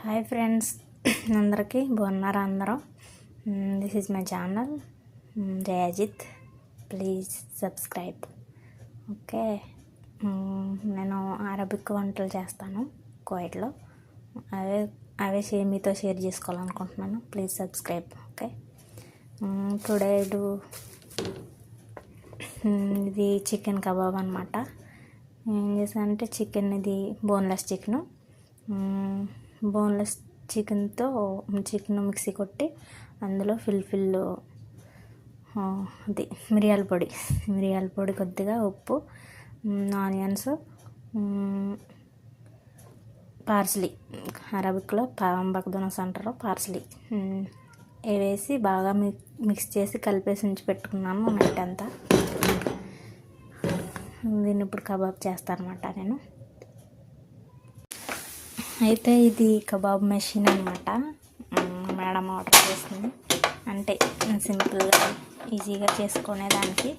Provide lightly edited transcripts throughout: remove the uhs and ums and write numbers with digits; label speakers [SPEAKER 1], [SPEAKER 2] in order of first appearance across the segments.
[SPEAKER 1] Hi friends, అందరికీ బాగున్నారా? అందరం this is my channel Jayajit. Please subscribe. Okay, నేను అరబిక్ వంటలు చేస్తాను కువైట్లో. అవే మీతో షేర్ చేసుకోవాలనుకుంటున్నాను. ప్లీజ్ సబ్స్క్రైబ్. ఓకే, టుడే ఇది చికెన్ కబాబ్ అనమాట. ఏం చేశానంటే చికెన్, ఇది బోన్లెస్ చికెన్తో చికెన్ మిక్సీ కొట్టి అందులో ఫిల్ అది మిరియాల పొడి కొద్దిగా ఉప్పు, ఆనియన్స్, పార్స్లీ, అరబిక్లో బక్దోనస్ అంటారు, పార్స్లీ వేసి బాగా మిక్స్ చేసి కలిపేసి ఉంచి పెట్టుకున్నాను నైట్ అంతా. దీన్ని ఇప్పుడు కబాబ్ చేస్తాను అనమాట నేను. అయితే ఇది కబాబ్ మెషిన్ అనమాట. మేడం ఆర్డర్ చేసింది. అంటే సింపుల్గా ఈజీగా చేసుకునేదానికి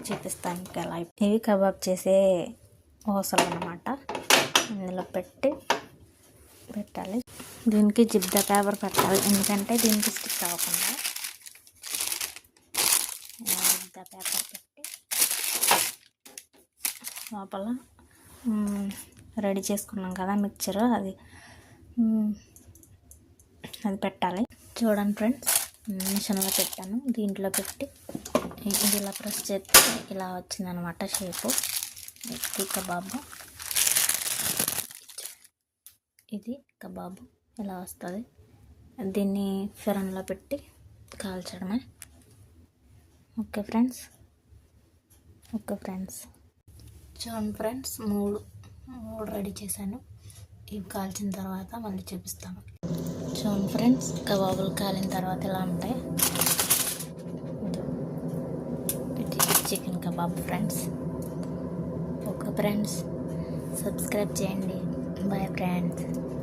[SPEAKER 1] చూపిస్తాను ఇంకా ఎలా. ఇవి కబాబ్ చేసే ఓసలు అనమాట. ఇందులో పెట్టాలి. దీనికి జిబ్దా పేపర్ పెట్టాలి, ఎందుకంటే దీనికి స్టిక్ అవ్వకుండా. జిబ్దా పేపర్ పెట్టి లోపల రెడీ చేసుకున్నాం కదా మిక్చర్, అది పెట్టాలి. చూడండి ఫ్రెండ్స్, మిషన్లో పెట్టాను. దీంట్లో పెట్టి ఇది ఇలా ప్రెస్ చేస్తే ఇలా వచ్చిందనమాట షేపు. ఇది కబాబు ఇలా వస్తుంది. దీన్ని ఫెరన్లో పెట్టి కాల్చడమే. Okay friends. చూడండి ఫ్రెండ్స్, మూడు రెడీ చేశాను. ఇవి కాల్చిన తర్వాత మళ్ళీ చూపిస్తాను. చూడండి ఫ్రెండ్స్, కబాబులు కాలిన తర్వాత ఇలా ఉంటాయి. ఇది chicken kebab friends. Okay friends, subscribe చేయండి. Bye friends.